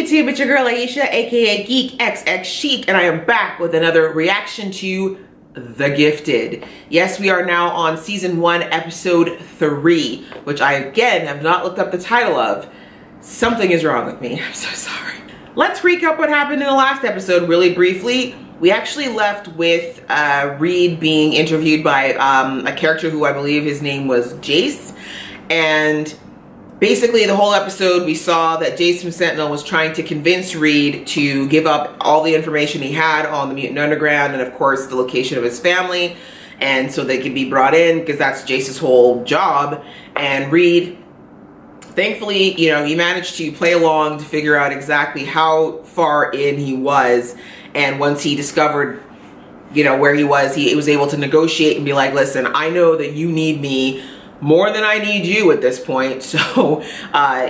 YouTube? It's your girl Aisha, aka Geek XX Chic, and I am back with another reaction to The Gifted. Yes, we are now on season 1, episode 3, which I again have not looked up the title of. Something is wrong with me. I'm so sorry. Let's recap what happened in the last episode really briefly. We actually left with Reed being interviewed by a character who I believe his name was Jace, and basically the whole episode we saw that Jace from Sentinel was trying to convince Reed to give up all the information he had on the Mutant Underground and of course the location of his family, and so they could be brought in because that's Jace's whole job. And Reed, thankfully, you know, he managed to play along to figure out exactly how far in he was, and once he discovered, you know, where he was able to negotiate and be like, listen, I know that you need me more than I need you at this point, so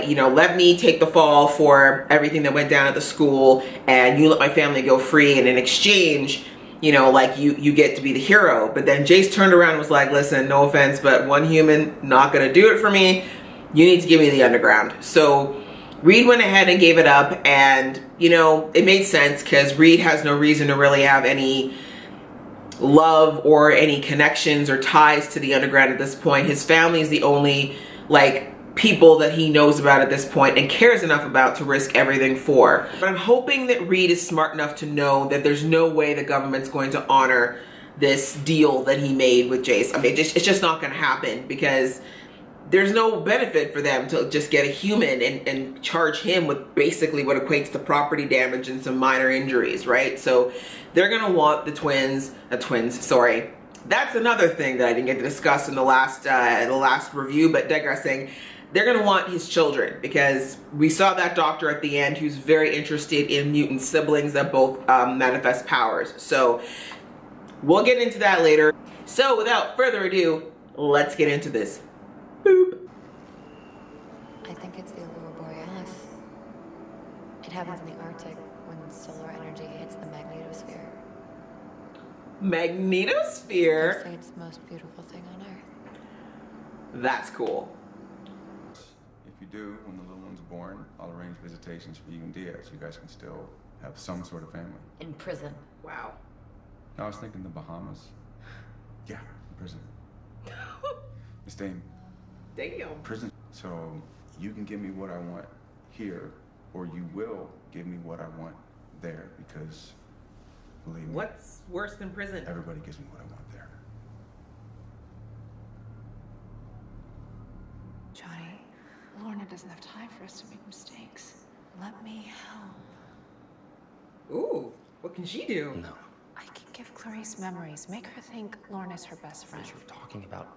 you know, let me take the fall for everything that went down at the school, and you let my family go free, and in exchange, you know, like you get to be the hero. But then Jace turned around and was like, listen, no offense, but one human not gonna do it for me. You need to give me the underground. So Reed went ahead and gave it up, and you know, it made sense because Reed has no reason to really have any love or any connections or ties to the underground at this point. His family is the only like people that he knows about at this point and cares enough about to risk everything for. But I'm hoping that Reed is smart enough to know that there's no way the government's going to honor this deal that he made with Jace. I mean, it's just not going to happen because there's no benefit for them to just get a human and charge him with basically what equates to property damage and some minor injuries, right? So they're gonna want the twins, sorry. That's another thing that I didn't get to discuss in the last review, but digressing, they're gonna want his children because we saw that doctor at the end who's very interested in mutant siblings that both manifest powers. So we'll get into that later. So without further ado, let's get into this. Boop. I think it's the aurora borealis. It happens in the Arctic when solar energy hits the magnetosphere. Magnetosphere? They say it's the most beautiful thing on Earth. That's cool. If you do, when the little one's born, I'll arrange visitations for you and Diaz. You guys can still have some sort of family. In prison. Wow. I was thinking the Bahamas. Yeah, in prison. Miss Dame. Damn. Prison. So you can give me what I want here, or you will give me what I want there, because believe me, what's worse than prison? everybody gives me what I want there. Johnny, Lorna doesn't have time for us to make mistakes. Let me help. Ooh, what can she do? No. I can give Clarice memories, make her think Lorna's her best friend. We're talking about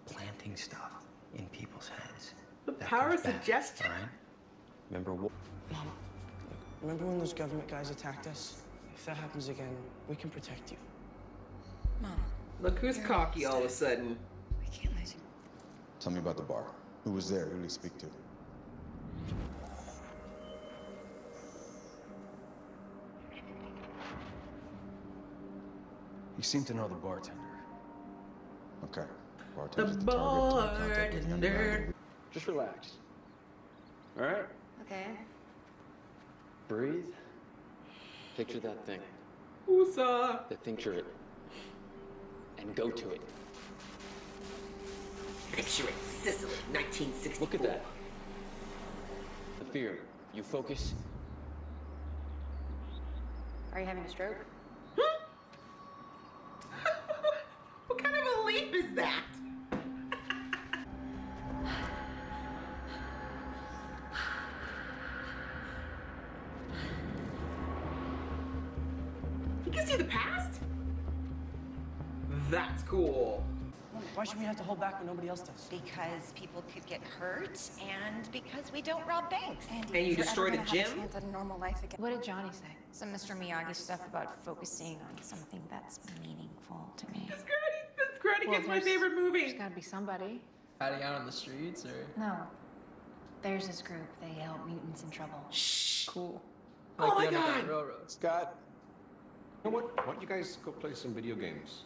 planting stuff in people's heads. The That power of goes back, suggestion? all right? Remember what? Mom, remember when those government guys attacked us? If that happens again, we can protect you. Mom, Look who's cocky all of a sudden. we can't let you. Tell me about the bar. Who was there? Who did he speak to? You seem to know the bartender. Okay. The Bartender's the target to make contact with the bartender. underground. Just relax. All right? Okay. Breathe. Picture that thing. Woosah. Picture it. And go to it. Picture it, Sicily, 1964. Look at that. The fear. You focus. Are you having a stroke? What kind of a leap is that? You can see the past? That's cool. Why should we have to hold back when nobody else does? Because people could get hurt, and because we don't rob banks. And you destroyed a gym? At a normal life again. What did Johnny say? Some Mr. Miyagi stuff about focusing on something that's meaningful to me. That's Granny gets my favorite There's movie. gotta be somebody. Hiding out on the streets, or? No. There's this group. They help mutants in trouble. Shh. Cool. Oh my the Underground God. Railroad. Scott, you know what? Why don't you guys go play some video games?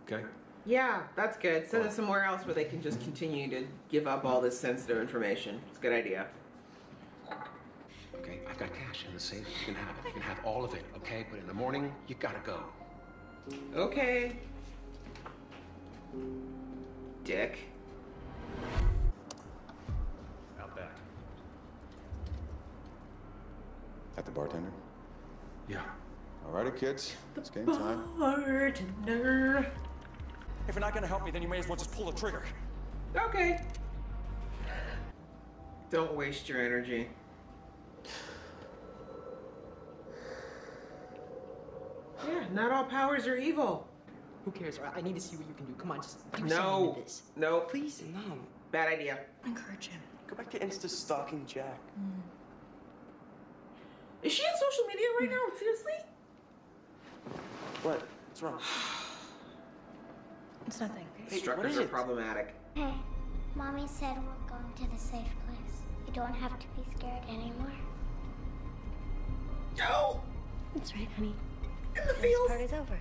Okay? Yeah, that's good. Send them somewhere else where they can just continue to give up all this sensitive information. It's a good idea. Okay? I've got cash in the safe. You can have it. You can have all of it, okay? But in the morning, you gotta go. Okay. Dick. Out back. At the bartender? Yeah. Alrighty, kids. It's game time. Bartender. If you're not gonna help me, then you may as well just pull the trigger. Okay. Don't waste your energy. Yeah, not all powers are evil. Who cares? I need to see what you can do. Come on, just do something with this. No. Please. No. Bad idea. Encourage him. Go back to Insta stalking Jack. Is she on social media right now? Seriously? What? What's wrong? It's nothing. Hey, what Structures is are it? problematic. Hey, Mommy said we're going to the safe place. You don't have to be scared anymore. No! That's right, honey. In the This fields. part is over.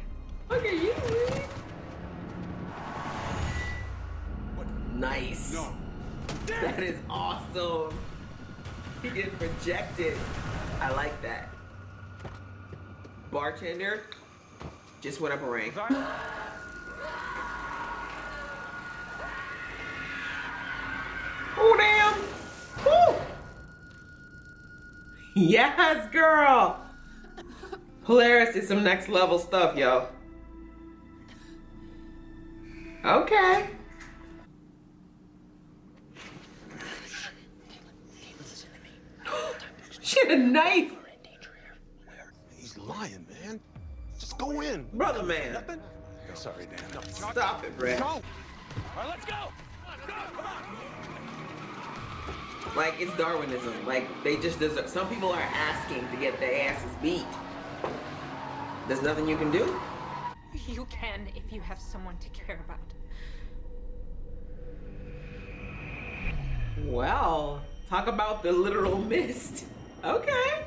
Look at you, Lee. Nice. No. That is awesome. He get projected. I like that. Bartender just went up a rank. Oh, damn. Woo. Yes, girl. Polaris is some next level stuff, yo. Okay. She had a knife. He's lying, man. Just go in. Brother man. Nothing? Sorry, Dan. No. Stop it, Brad. Go. All right, let's go. Come on. Like, it's Darwinism. Like, they just deserve. Some people are asking to get their asses beat. There's nothing you can do. You can if you have someone to care about. Well, talk about the literal mist. Okay.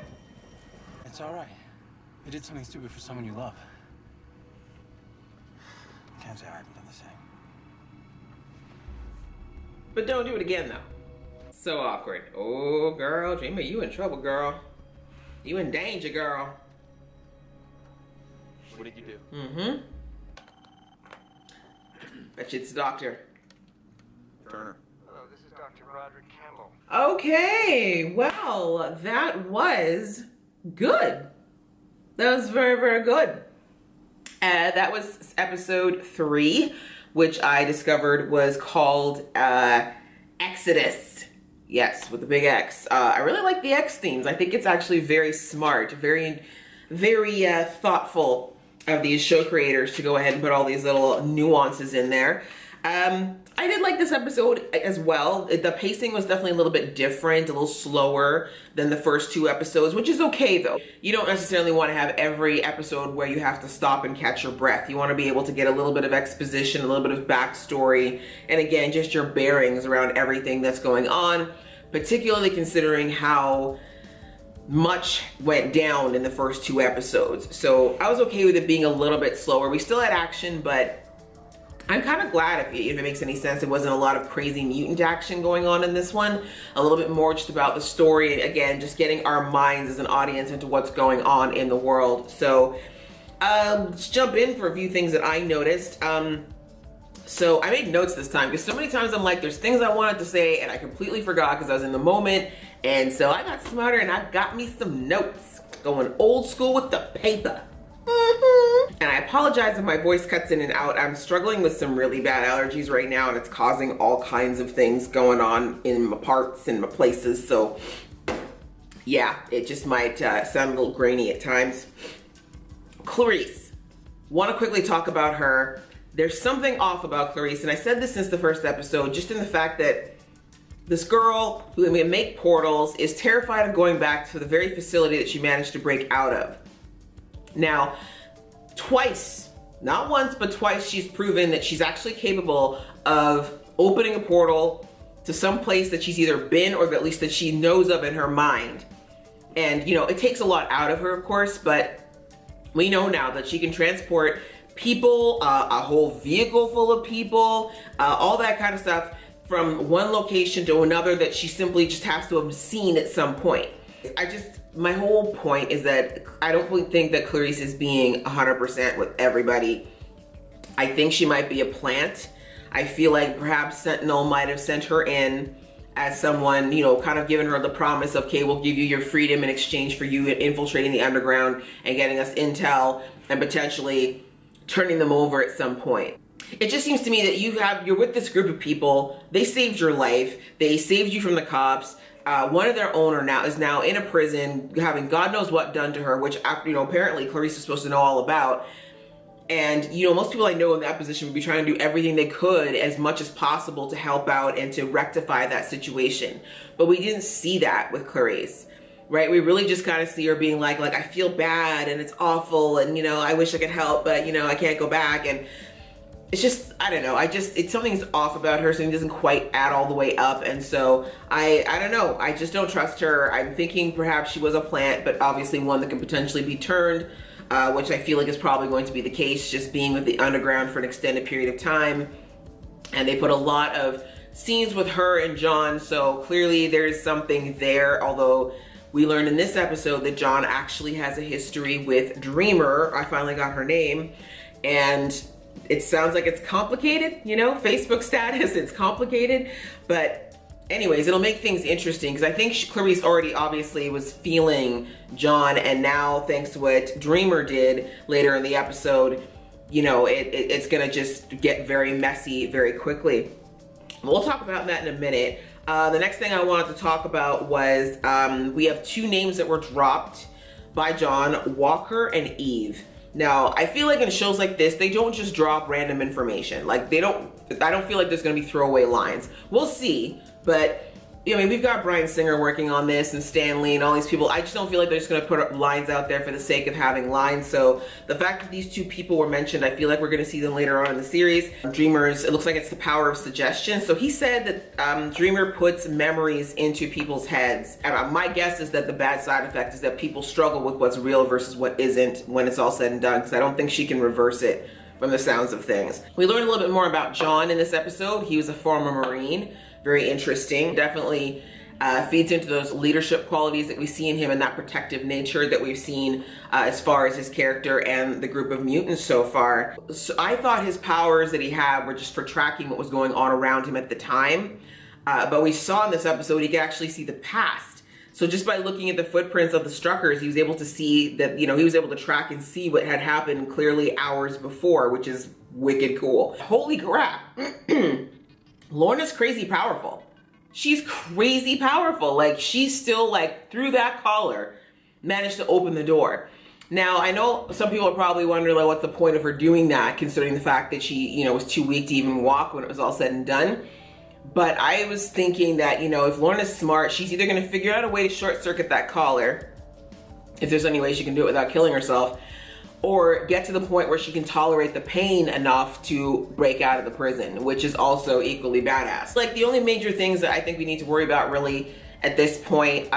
It's all right. You did something stupid for someone you love. Can't say I haven't done the same. But don't do it again, though. So awkward. Oh, girl. Jamie, you in trouble, girl. You in danger, girl. What did you do? Mm-hmm. Bet you it's the doctor. Turner. Hello, this is Dr. Roderick Campbell. Okay, well, that was good. That was very, very good. That was episode 3, which I discovered was called eXodus. Yes, with the big X. I really like the X themes. I think it's actually very smart, very, very thoughtful of these show creators to go ahead and put all these little nuances in there. I did like this episode as well. The pacing was definitely a little bit different, a little slower than the first 2 episodes, which is okay though. You don't necessarily want to have every episode where you have to stop and catch your breath. You want to be able to get a little bit of exposition, a little bit of backstory, and again, just your bearings around everything that's going on, particularly considering how much went down in the first 2 episodes. So I was okay with it being a little bit slower. We still had action, but I'm kind of glad, if it makes any sense, it wasn't a lot of crazy mutant action going on in this one. A little bit more just about the story, and again, just getting our minds as an audience into what's going on in the world. So let's jump in for a few things that I noticed. So I made notes this time because so many times I'm like, there's things I wanted to say and I completely forgot because I was in the moment. And so I got smarter and I got me some notes, going old school with the paper. And I apologize if my voice cuts in and out. I'm struggling with some really bad allergies right now, and it's causing all kinds of things going on in my parts and my places. So yeah, it just might sound a little grainy at times. Clarice, want to quickly talk about her. There's something off about Clarice, and I said this since the first episode, just in the fact that this girl who may make portals is terrified of going back to the very facility that she managed to break out of. Now, twice, not once, but twice, she's proven that she's actually capable of opening a portal to some place that she's either been or at least that she knows of in her mind. And, you know, it takes a lot out of her, of course, but we know now that she can transport people, a whole vehicle full of people, all that kind of stuff from one location to another that she simply just has to have seen at some point. My whole point is that I don't think that Clarice is being 100% with everybody. I think she might be a plant. I feel like perhaps Sentinel might have sent her in as someone, you know, kind of giving her the promise of, okay, we'll give you your freedom in exchange for you infiltrating the underground and getting us intel and potentially turning them over at some point. It just seems to me that you're with this group of people. They saved your life. They saved you from the cops. One of their owner is now in a prison, having God knows what done to her, which, you know, apparently Clarice is supposed to know all about. And, you know, most people I know in that position would be trying to do everything they could as much as possible to help out and to rectify that situation. But we didn't see that with Clarice, right? We really just kind of see her being like, I feel bad and it's awful and, you know, I wish I could help, but, you know, I can't go back. And it's just, I don't know. Something's off about her. Something doesn't quite add all the way up. And so I don't know. I just don't trust her. I'm thinking perhaps she was a plant, but obviously one that can potentially be turned, which I feel like is probably going to be the case, just being with the underground for an extended period of time. And they put a lot of scenes with her and John. So clearly there's something there. Although we learned in this episode that John actually has a history with Dreamer. I finally got her name. And it sounds like it's complicated, you know, Facebook status, it's complicated. But anyways, it'll make things interesting because I think Clarice already obviously was feeling John, and now thanks to what Dreamer did later in the episode, you know, it's gonna just get very messy very quickly. We'll talk about that in a minute. The next thing I wanted to talk about was we have two names that were dropped by John, Walker and Eve. Now, I feel like in shows like this, they don't just drop random information. Like I don't feel like there's gonna be throwaway lines. We'll see, but I mean, we've got Bryan Singer working on this and Stan Lee and all these people. I just don't feel like they're just gonna put up lines out there for the sake of having lines. So the fact that these two people were mentioned, I feel like we're gonna see them later on in the series. Dreamer's, it looks like it's the power of suggestion. So he said that Dreamer puts memories into people's heads. And my guess is that the bad side effect is that people struggle with what's real versus what isn't when it's all said and done, because I don't think she can reverse it from the sounds of things. We learned a little bit more about John in this episode. He was a former Marine. Very interesting. Definitely feeds into those leadership qualities that we see in him and that protective nature that we've seen as far as his character and the group of mutants so far. So I thought his powers that he had were just for tracking what was going on around him at the time. But we saw in this episode he could actually see the past. So just by looking at the footprints of the Struckers, he was able to see that, you know, he was able to track and see what had happened clearly hours before, which is wicked cool. Holy crap. Lorna's crazy powerful. She's crazy powerful. Like, she's still, like, through that collar, managed to open the door. Now, I know some people are probably wondering, like, what's the point of her doing that, considering the fact that she, you know, was too weak to even walk when it was all said and done. But I was thinking that, you know, if Lorna's smart, she's either going to figure out a way to short circuit that collar, if there's any way she can do it without killing herself, or get to the point where she can tolerate the pain enough to break out of the prison, which is also equally badass. Like, the only major things that I think we need to worry about really at this point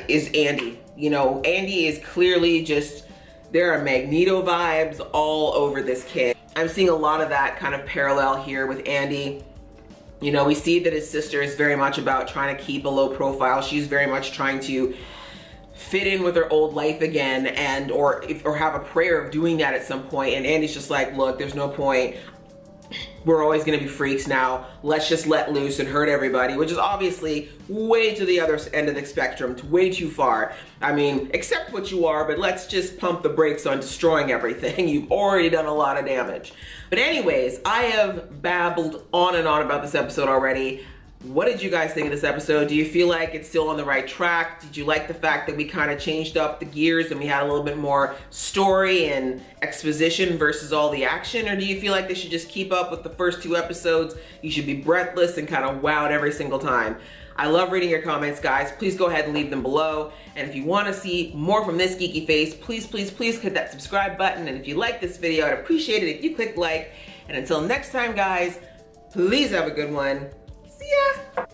is Andy. You know, Andy is clearly just, there are Magneto vibes all over this kid. I'm seeing a lot of that kind of parallel here with Andy. You know, we see that his sister is very much about trying to keep a low profile. She's very much trying to fit in with her old life again, and or have a prayer of doing that at some point. And Andy's just like, look, there's no point. We're always gonna be freaks now. Let's just let loose and hurt everybody, which is obviously way to the other end of the spectrum, way too far. I mean, accept what you are, but let's just pump the brakes on destroying everything. You've already done a lot of damage. But anyways, I have babbled on and on about this episode already. What did you guys think of this episode? Do you feel like it's still on the right track? Did you like the fact that we kind of changed up the gears and we had a little bit more story and exposition versus all the action? Or do you feel like they should just keep up with the first two episodes? You should be breathless and kind of wowed every single time. I love reading your comments, guys. Please go ahead and leave them below. And if you want to see more from this geeky face, please, please, please hit that subscribe button. And if you like this video, I'd appreciate it if you click like. And until next time, guys, please have a good one. See ya!